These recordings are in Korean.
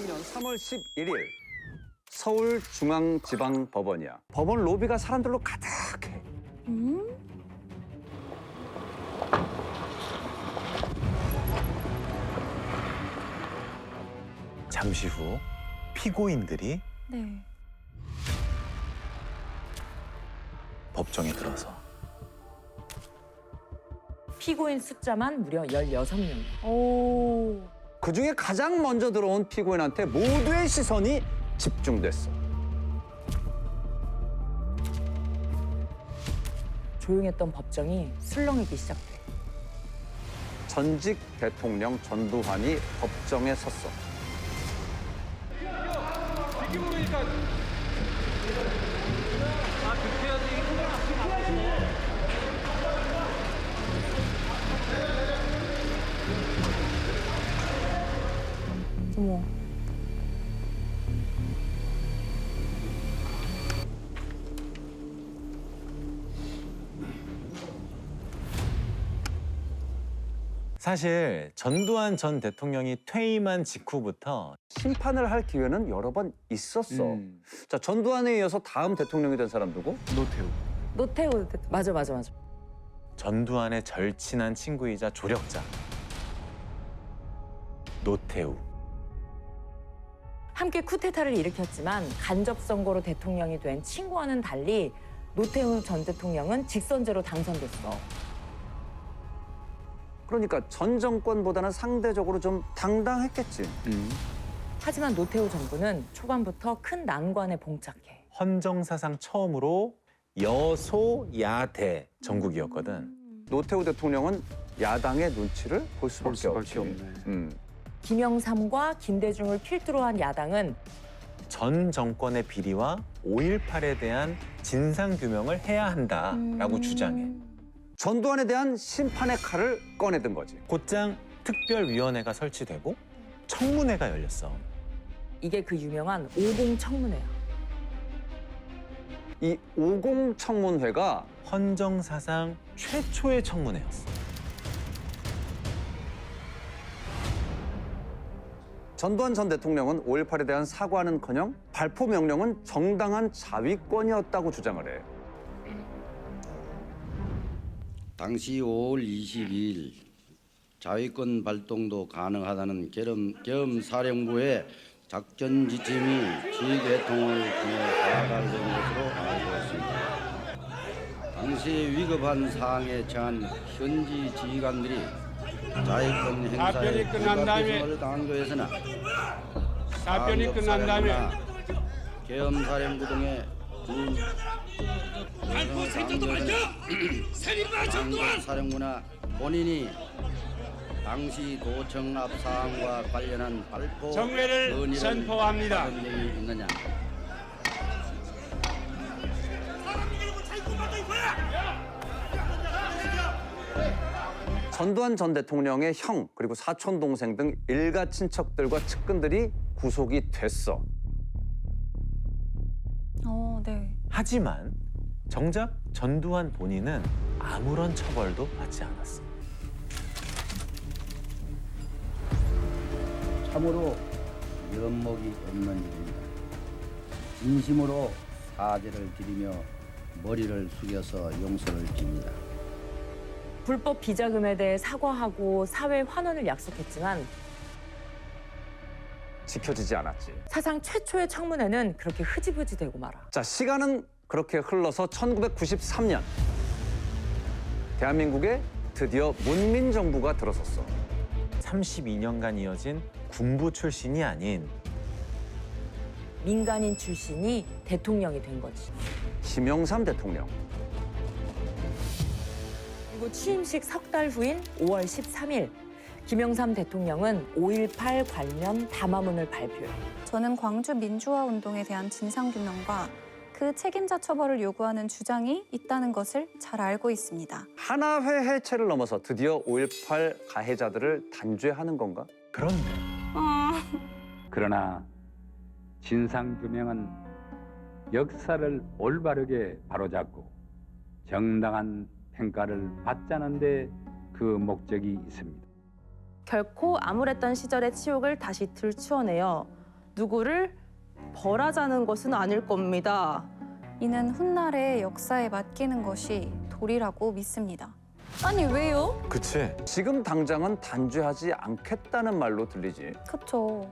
2000년 3월 11일 서울중앙지방법원이야. 법원 로비가 사람들로 가득해. 잠시 후 피고인들이 네. 법정에 들어서 피고인 숫자만 무려 16명. 오. 그중에 가장 먼저 들어온 피고인한테 모두의 시선이 집중됐어. 조용했던 법정이 술렁이기 시작돼. 전직 대통령 전두환이 법정에 섰어. 어머. 사실 전두환 전 대통령이 퇴임한 직후부터 심판을 할 기회는 여러 번 있었어. 자, 전두환에 이어서 다음 대통령이 된 사람 누구? 노태우. 노태우 대통령. 맞아. 전두환의 절친한 친구이자 조력자 노태우. 함께 쿠데타를 일으켰지만 간접 선거로 대통령이 된 친구와는 달리 노태우 전 대통령은 직선제로 당선됐어. 그러니까 전 정권보다는 상대적으로 좀 당당했겠지. 하지만 노태우 정부는 초반부터 큰 난관에 봉착해. 헌정사상 처음으로 여소야대 정국이었거든. 노태우 대통령은 야당의 눈치를 볼 수밖에 없지. 김영삼과 김대중을 필두로 한 야당은 전 정권의 비리와 5.18에 대한 진상규명을 해야 한다라고 주장해. 전두환에 대한 심판의 칼을 꺼내든 거지. 곧장 특별위원회가 설치되고 청문회가 열렸어. 이게 그 유명한 50 청문회야. 이 50 청문회가 헌정사상 최초의 청문회였어. 전두환 전 대통령은 5.18에 대한 사과는커녕 발포 명령은 정당한 자위권이었다고 주장을 해. 당시 5월 22일 자위권 발동도 가능하다는 계엄사령부의 작전 지침이 지대통을 통해 하달된 것으로 알고 있습니다. 당시 위급한 상황에 처한 현지 지휘관들이 자위권 행사에 불가피성을 당한 것에서는 답변이 끝난 다음에 계엄사령부 등의 사령부나 본인이 당시 도청 앞 사항과 관련한 발포 정례를 건의를 선포합니다. 받은 적이 있느냐. 전두환 전 대통령의 형 그리고 사촌 동생 등 일가 친척들과 측근들이 구속이 됐어. 네. 하지만 정작 전두환 본인은 아무런 처벌도 받지 않았어. 참으로 면목이 없는 일입니다. 진심으로 사죄를 드리며 머리를 숙여서 용서를 빕니다. 불법 비자금에 대해 사과하고 사회 환원을 약속했지만 지켜지지 않았지. 사상 최초의 청문회는 그렇게 흐지부지 되고 말아. 자, 시간은 그렇게 흘러서 1993년. 대한민국에 드디어 문민정부가 들어섰어. 32년간 이어진 군부 출신이 아닌 민간인 출신이 대통령이 된 거지. 김영삼 대통령. 그리고 취임식 석 달 후인 5월 13일 김영삼 대통령은 5.18 관련 담화문을 발표해. 저는 광주 민주화 운동에 대한 진상규명과 그 책임자 처벌을 요구하는 주장이 있다는 것을 잘 알고 있습니다. 하나회 해체를 넘어서 드디어 5.18 가해자들을 단죄하는 건가? 그런데 그러나 진상규명은 역사를 올바르게 바로잡고 정당한 평가를 받자는 데 그 목적이 있습니다. 결코 암울했던 시절의 치욕을 다시 들추어내어 누구를 벌하자는 것은 아닐 겁니다. 이는 훗날의 역사에 맡기는 것이 도리라고 믿습니다. 아니 왜요? 그치? 지금 당장은 단죄하지 않겠다는 말로 들리지. 그쵸.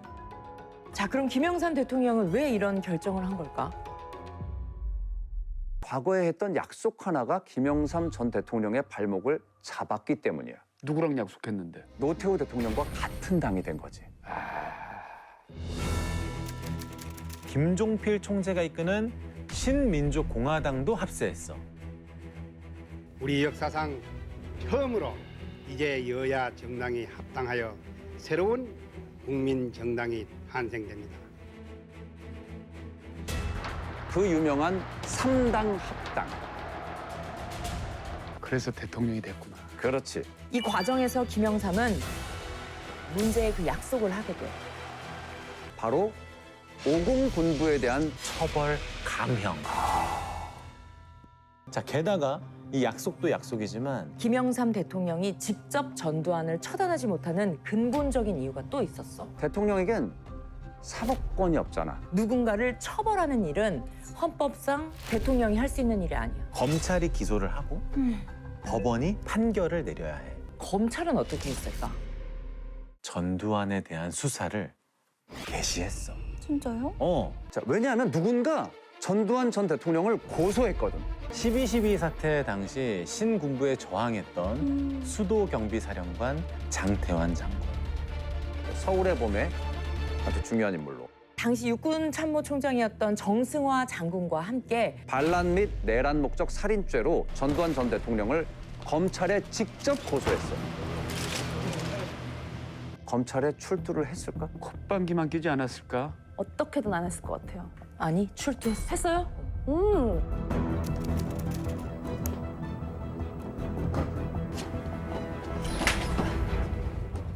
자, 그럼 김영삼 대통령은 왜 이런 결정을 한 걸까? 과거에 했던 약속 하나가 김영삼 전 대통령의 발목을 잡았기 때문이야. 누구랑 약속했는데? 노태우 대통령과 같은 당이 된 거지. 김종필 총재가 이끄는 신민족공화당도 합세했어. 우리 역사상 처음으로 이제 여야 정당이 합당하여 새로운 국민 정당이 탄생됩니다. 그 유명한 3당 합당. 그래서 대통령이 됐구나. 그렇지. 이 과정에서 김영삼은 문제의 그 약속을 하게 돼. 바로 오공군부에 대한 처벌 감형. 자, 게다가 이 약속도 약속이지만 김영삼 대통령이 직접 전두환을 처단하지 못하는 근본적인 이유가 또 있었어. 대통령에겐 사법권이 없잖아. 누군가를 처벌하는 일은 헌법상 대통령이 할 수 있는 일이 아니야. 검찰이 기소를 하고 법원이 판결을 내려야 해. 검찰은 어떻게 했을까? 전두환에 대한 수사를 개시했어. 진짜요? 자, 왜냐하면 누군가 전두환 전 대통령을 고소했거든. 12.12 사태 당시 신군부에 저항했던 수도경비사령관 장태환 장군. 서울의 봄에 아주 중요한 인물로 당시 육군 참모총장이었던 정승화 장군과 함께 반란 및 내란 목적 살인죄로 전두환 전 대통령을 검찰에 직접 고소했어. 검찰에 출두를 했을까? 콧방귀만 끼지 않았을까? 어떻게든 안 했을 것 같아요. 아니 출두했어. 했어요?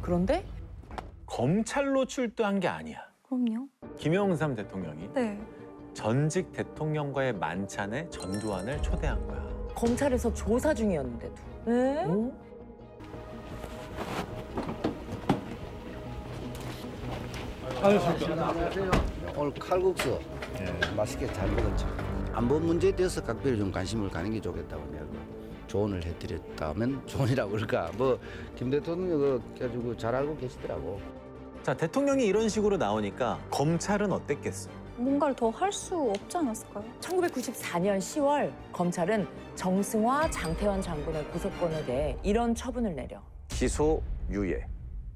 그런데 검찰로 출두한 게 아니야. 그럼요. 김영삼 대통령이 네. 전직 대통령과의 만찬에 전두환을 초대한 거야. 검찰에서 조사 중이었는데도. 네? 오? 오늘 칼국수 맛있게 잘 먹었죠. 안보 문제에 대해서 각별히 좀 관심을 가는 게 좋겠다고 내가 조언을 해드렸다면 조언이라고 그럴까. 뭐 김 대통령이 가지고 잘 알고 계시더라고. 자, 대통령이 이런 식으로 나오니까 검찰은 어땠겠어? 뭔가를 더 할 수 없지 않았을까요? 1994년 10월 검찰은 정승화, 장태환 장군의 고소권에 대해 이런 처분을 내려. 기소 유예.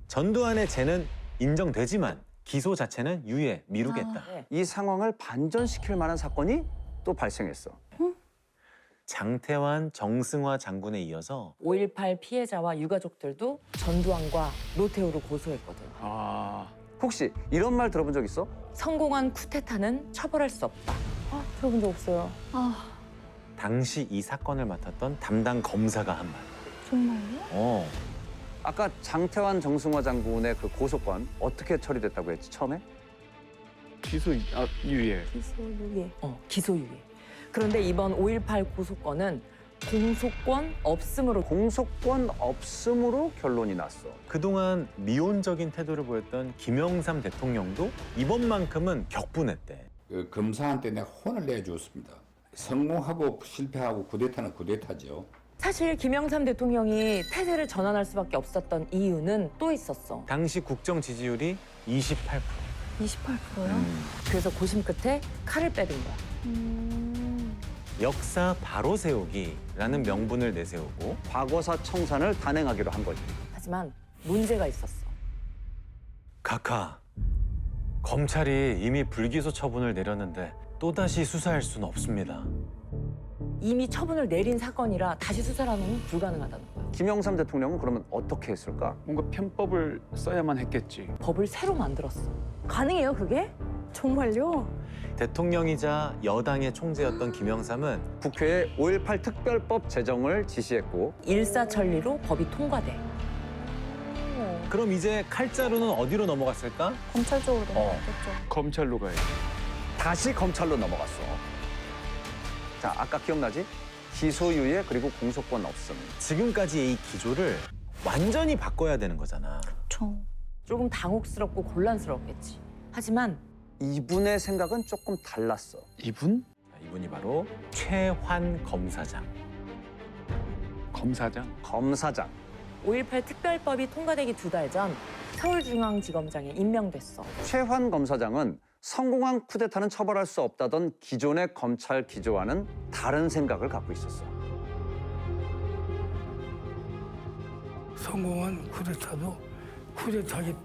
전두환의 죄는 인정되지만 기소 자체는 유예, 미루겠다. 네. 이 상황을 반전시킬 만한 사건이 또 발생했어. 장태환, 정승화 장군에 이어서 5.18 피해자와 유가족들도 전두환과 노태우를 고소했거든. 혹시 이런 말 들어본 적 있어? 성공한 쿠데타는 처벌할 수 없다. 들어본 적 없어요. 당시 이 사건을 맡았던 담당 검사가 한 말. 정말요? 아까 장태환, 정승화 장군의 그 고소건 어떻게 처리됐다고 했지, 처음에? 기소 유예. 기소유예. 기소유예. 그런데 이번 5.18 고소권은 공소권 없음으로 공소권 없음으로 결론이 났어. 그동안 미온적인 태도를 보였던 김영삼 대통령도 이번만큼은 격분했대. 그 검사한테 내가 혼을 내주었습니다. 성공하고 실패하고 쿠데타는 쿠데타죠. 사실 김영삼 대통령이 태세를 전환할 수밖에 없었던 이유는 또 있었어. 당시 국정 지지율이 28%. 28%요? 그래서 고심 끝에 칼을 빼든 거야. 역사 바로 세우기라는 명분을 내세우고 과거사 청산을 단행하기로 한 거지. 하지만 문제가 있었어. 각하, 검찰이 이미 불기소 처분을 내렸는데 또다시 수사할 수는 없습니다. 이미 처분을 내린 사건이라 다시 수사라는 건 불가능하다는 거야. 김영삼 대통령은 그러면 어떻게 했을까? 뭔가 편법을 써야만 했겠지. 법을 새로 만들었어. 가능해요, 그게? 정말요? 대통령이자 여당의 총재였던 김영삼은 국회에 5.18 특별법 제정을 지시했고 일사천리로 법이 통과돼. 그럼 이제 칼자루는 어디로 넘어갔을까? 검찰 쪽으로 넘어갔겠죠. 검찰로 가야지. 다시 검찰로 넘어갔어. 자, 아까 기억나지? 기소유예 그리고 공소권 없음. 지금까지의 이 기조를 완전히 바꿔야 되는 거잖아. 그렇죠. 조금 당혹스럽고 곤란스럽겠지. 하지만 이분의 생각은 조금 달랐어. 이분? 자, 이분이 바로 최환 검사장. 검사장? 검사장. 5.18 특별법이 통과되기 2달 전 서울중앙지검장에 임명됐어. 최환 검사장은 성공한 쿠데타는 처벌할 수 없다던 기존의 검찰 기조와는 다른 생각을 갖고 있었어. 성공한 쿠데타도 쿠데타기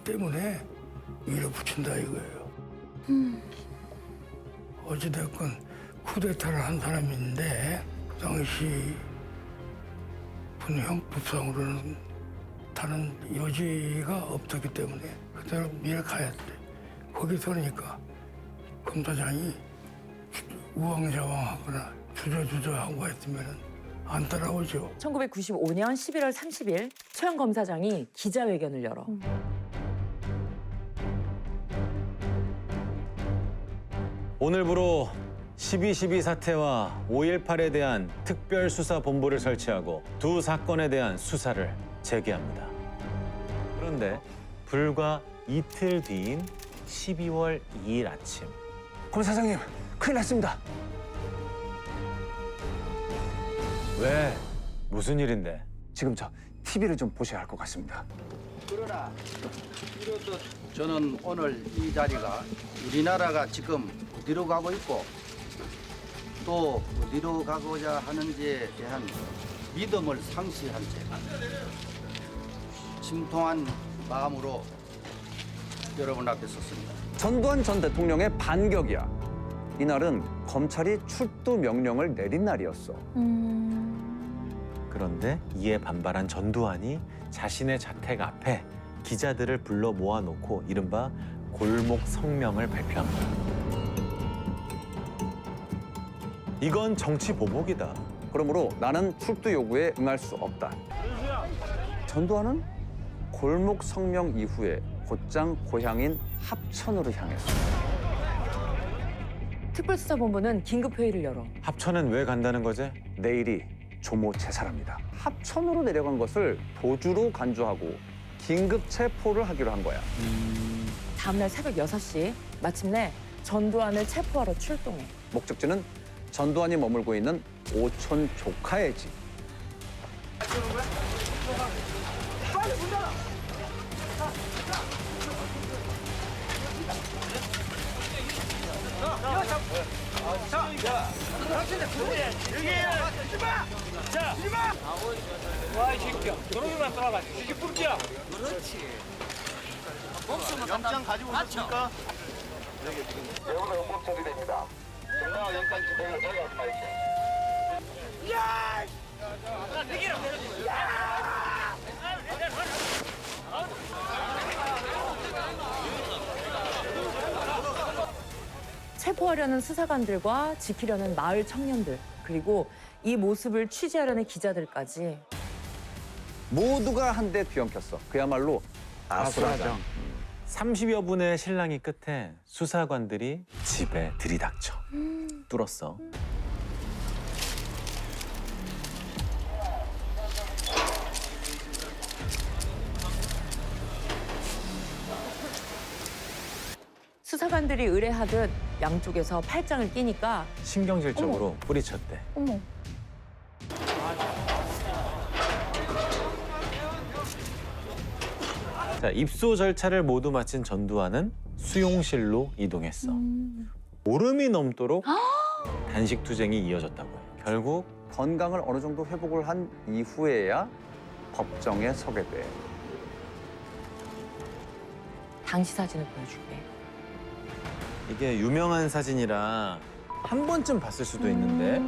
때문에 밀어붙인다 이거예요. 어찌됐건 쿠데타를 한 사람인데 그 당시 형법상으로는 다른 여지가 없었기 때문에 그대로 밀어가야 돼. 거기서 그러니까 검사장이 우왕좌왕하거나 주저주저하고 했으면 안 따라오죠. 1995년 11월 30일 최환 검사장이 기자회견을 열어. 오늘부로 12.12 사태와 5.18에 대한 특별수사본부를 설치하고 두 사건에 대한 수사를 재개합니다. 그런데 불과 이틀 뒤인 12월 2일 아침 검사장님, 큰일 났습니다. 왜? 무슨 일인데? 지금 저 TV를 좀 보셔야 할 것 같습니다. 그러나 이렇듯 저는 오늘 이 자리가 우리나라가 지금 어디로 가고 있고 또 어디로 가고자 하는지에 대한 믿음을 상실한 채 심통한 마음으로 여러분 앞에 섰습니다. 전두환 전 대통령의 반격이야. 이날은 검찰이 출두 명령을 내린 날이었어. 그런데 이에 반발한 전두환이 자신의 자택 앞에 기자들을 불러 모아놓고 이른바 골목 성명을 발표합니다. 이건 정치 보복이다. 그러므로 나는 출두 요구에 응할 수 없다. 전두환은 골목 성명 이후에 곧장 고향인 합천으로 향했어. 특별수사본부는 긴급회의를 열어. 합천은 왜 간다는 거지? 내일이 조모 제사랍니다. 합천으로 내려간 것을 도주로 간주하고 긴급 체포를 하기로 한 거야. 다음날 새벽 6시 마침내 전두환을 체포하러 출동해. 목적지는 전두환이 머물고 있는 오촌 조카의 집. 체포하려는 수사관들과 지키려는 마을 청년들, 그리고 이 모습을 취재하려는 기자들까지 모두가 한데 뒤엉켰어. 그야말로 아수라장. 30여 분의 실랑이 끝에 수사관들이 집에 들이닥쳐 뚫었어. 수사관들이 의뢰하듯 양쪽에서 팔짱을 끼니까 신경질적으로 뿌리쳤대. 어머. 자, 입소 절차를 모두 마친 전두환은 수용실로 이동했어. 보름이 넘도록 단식 투쟁이 이어졌다고 해. 결국 건강을 어느 정도 회복을 한 이후에야 법정에 서게 돼. 당시 사진을 보여줄게. 이게 유명한 사진이라 한 번쯤 봤을 수도 있는데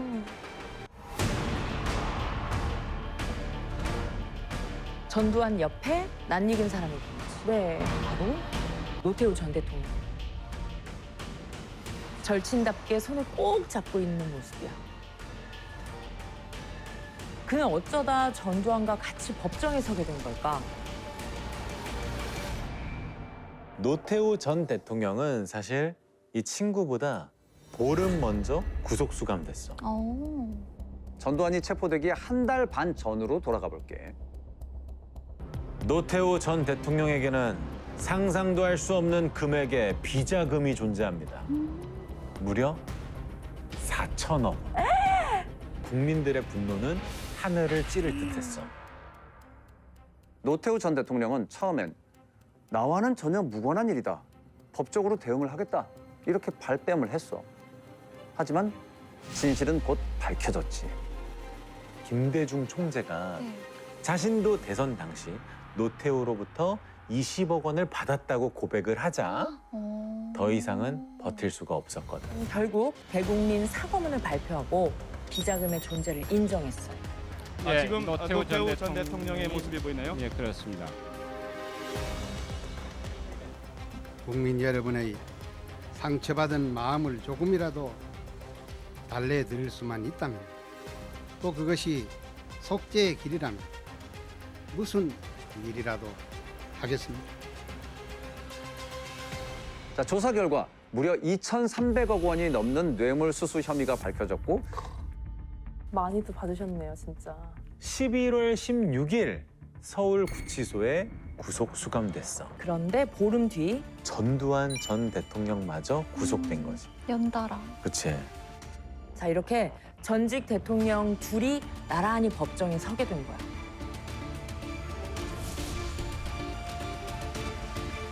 전두환 옆에 낯익은 사람이 있지. 네, 바로 노태우 전 대통령. 절친답게 손을 꼭 잡고 있는 모습이야. 그는 어쩌다 전두환과 같이 법정에 서게 된 걸까? 노태우 전 대통령은 사실 이 친구보다 보름 먼저 구속 수감됐어. 전두환이 체포되기 한 달 반 전으로 돌아가 볼게. 노태우 전 대통령에게는 상상도 할 수 없는 금액의 비자금이 존재합니다. 무려 4천억 원. 국민들의 분노는 하늘을 찌를 듯했어. 노태우 전 대통령은 처음엔 나와는 전혀 무관한 일이다. 법적으로 대응을 하겠다. 이렇게 발뺌을 했어. 하지만 진실은 곧 밝혀졌지. 김대중 총재가 네. 자신도 대선 당시 노태우로부터 20억 원을 받았다고 고백을 하자 더 이상은 버틸 수가 없었거든. 결국 대국민 사과문을 발표하고 비자금의 존재를 인정했어요. 지금 노태우 전 대통령의 모습이 보이나요? 예, 그렇습니다. 국민 여러분의 상처받은 마음을 조금이라도 달래드릴 수만 있다면, 또 그것이 속죄의 길이라면 무슨 일이라도 하겠습니다. 자, 조사 결과 무려 2,300억 원이 넘는 뇌물수수 혐의가 밝혀졌고 많이도 받으셨네요, 진짜. 11월 16일 서울구치소에 구속 수감됐어. 그런데 보름 뒤 전두환 전 대통령마저 구속된 거지. 연달아. 그치? 자, 이렇게 전직 대통령 둘이 나란히 법정에 서게 된 거야.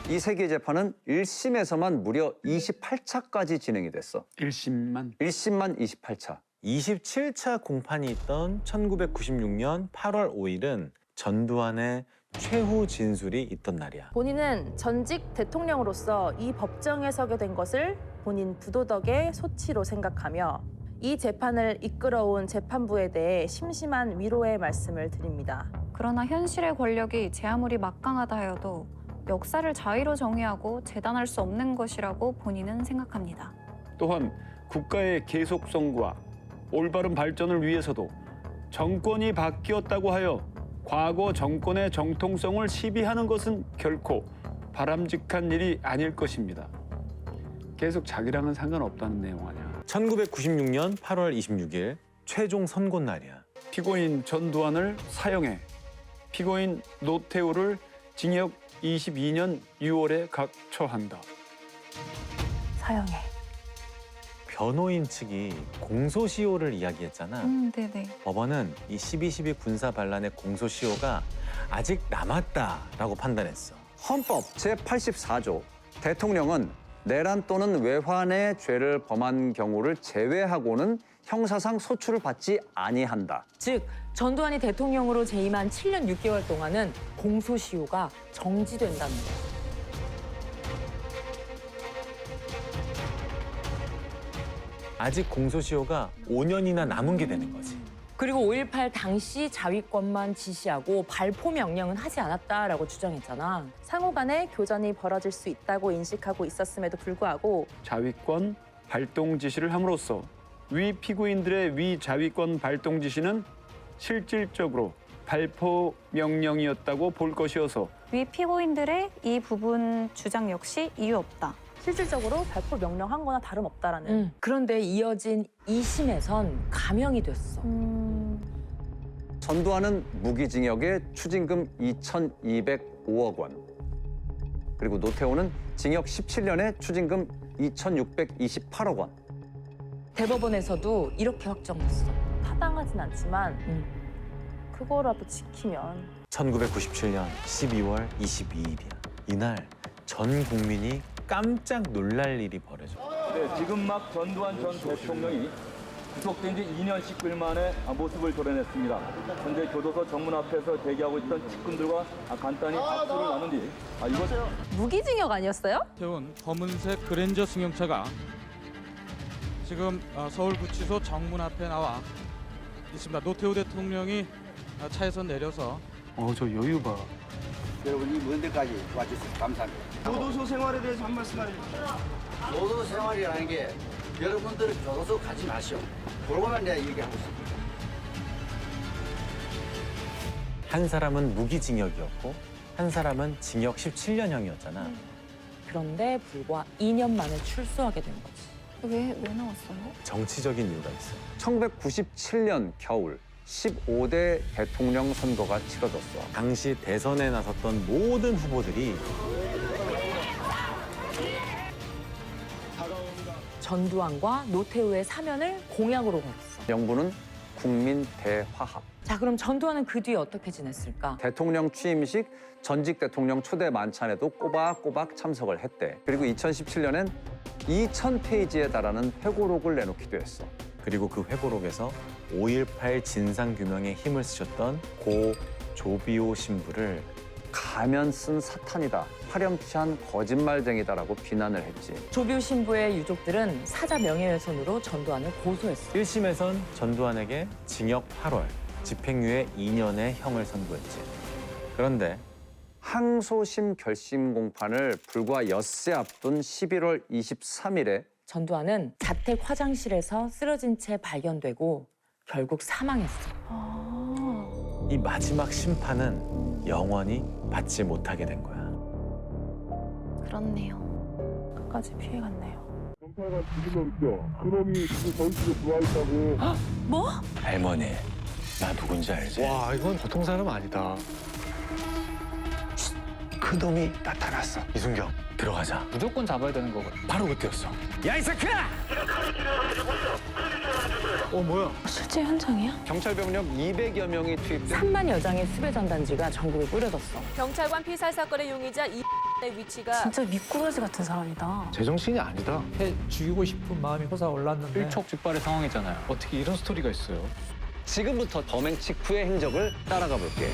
이 세 개 재판은 1심에서만 무려 28차까지 진행이 됐어. 1심만 1심만 28차. 27차 공판이 있던 1996년 8월 5일은 전두환의 최후 진술이 있던 날이야. 본인은 전직 대통령으로서 이 법정에 서게 된 것을 본인 부도덕의 소치로 생각하며 이 재판을 이끌어온 재판부에 대해 심심한 위로의 말씀을 드립니다. 그러나 현실의 권력이 제 아무리 막강하다 하여도 역사를 자의로 정의하고 재단할 수 없는 것이라고 본인은 생각합니다. 또한 국가의 계속성과 올바른 발전을 위해서도 정권이 바뀌었다고 하여 과거 정권의 정통성을 시비하는 것은 결코 바람직한 일이 아닐 것입니다. 계속 자기랑은 상관없다는 내용 아니야. 1996년 8월 26일 최종 선고 날이야. 피고인 전두환을 사형해 피고인 노태우를 징역 22년 6월에 각처한다. 사형해. 변호인 측이 공소시효를 이야기했잖아. 네네. 법원은 이 12.12 군사 반란의 공소시효가 아직 남았다라고 판단했어. 헌법 제84조 대통령은 내란 또는 외환의 죄를 범한 경우를 제외하고는 형사상 소출을 받지 아니한다. 즉, 전두환이 대통령으로 재임한 7년 6개월 동안은 공소시효가 정지된다는 거야. 아직 공소시효가 5년이나 남은 게 되는 거지. 그리고 5.18 당시 자위권만 지시하고 발포 명령은 하지 않았다라고 주장했잖아. 상호 간의 교전이 벌어질 수 있다고 인식하고 있었음에도 불구하고 자위권 발동 지시를 함으로써 위 피고인들의 위 자위권 발동 지시는 실질적으로 발포 명령이었다고 볼 것이어서 위 피고인들의 이 부분 주장 역시 이유 없다. 실질적으로 발포 명령한 거나 다름없다라는. 그런데 이어진 2심에선 감형이 됐어. 전두환은 무기징역에 추징금 2,205억 원. 그리고 노태우는 징역 17년에 추징금 2,628억 원. 대법원에서도 이렇게 확정됐어. 타당하진 않지만 그거라도 지키면. 1997년 12월 22일이야. 이날 전 국민이 깜짝 놀랄 일이 벌어져. 네, 지금 막 전두환 전 대통령이 구속된 지 2년 10일 만에 모습을 드러냈습니다. 현재 교도소 정문 앞에서 대기하고 있던 측근들과 간단히 박수를 나눈 뒤 이거 무기징역 아니었어요? 태운 검은색 그랜저 승용차가 지금 서울구치소 정문 앞에 나와 있습니다. 노태우 대통령이 차에서 내려서 저 여유 봐. 여러분이 먼 데까지 와주셔서 감사합니다. 교도소 생활에 대해서 한 말씀 해주세요. 교도소 생활이라는 게 여러분들은 교도소 가지 마시오. 그러고만 내가 얘기하고 있습니다. 한 사람은 무기징역이었고 한 사람은 징역 17년형이었잖아. 그런데 불과 2년 만에 출소하게 된 거지. 왜 나왔어요? 정치적인 이유가 있어. 1997년 겨울 15대 대통령 선거가 치러졌어. 당시 대선에 나섰던 모든 후보들이 전두환과 노태우의 사면을 공약으로 걸었어. 명분은 국민 대화합. 자, 그럼 전두환은 그 뒤에 어떻게 지냈을까? 대통령 취임식, 전직 대통령 초대 만찬에도 꼬박꼬박 참석을 했대. 그리고 2017년엔 2,000페이지에 달하는 회고록을 내놓기도 했어. 그리고 그 회고록에서 5.18 진상규명에 힘을 쓰셨던 고 조비오 신부를 가면 쓴 사탄이다, 파렴치한 거짓말쟁이다라고 비난을 했지. 조비오 신부의 유족들은 사자 명예훼손으로 전두환을 고소했어. 1심에선 전두환에게 징역 8월, 집행유예 2년의 형을 선고했지. 그런데 항소심 결심 공판을 불과 엿새 앞둔 11월 23일에 전두환은 자택 화장실에서 쓰러진 채 발견되고 결국 사망했어. 이 마지막 심판은 영원히 받지 못하게 된 거야. 그렇네요. 끝까지 피해갔네요. 전파가 죽이면 웃겨. 그놈이 지금 전실에 들어와 있다고. 뭐? 할머니, 나 누군지 알지? 와, 이건 보통 사람 아니다. 그 놈이 나타났어. 이순경, 들어가자. 무조건 잡아야 되는 거거든. 바로 그때였어. 야, 이 새끼야! 뭐야? 실제 현장이야? 경찰 병력 200여 명이 투입된 3만여 장의 수배 전단지가 전국에 뿌려졌어. 경찰관 피살 사건의 용의자 이의 위치가 진짜 미꾸라지 같은 사람이다. 제정신이 아니다. 해 죽이고 싶은 마음이 솟아올랐는데 일촉즉발의 상황이잖아요. 어떻게 이런 스토리가 있어요? 지금부터 범행 직후의 행적을 따라가 볼게.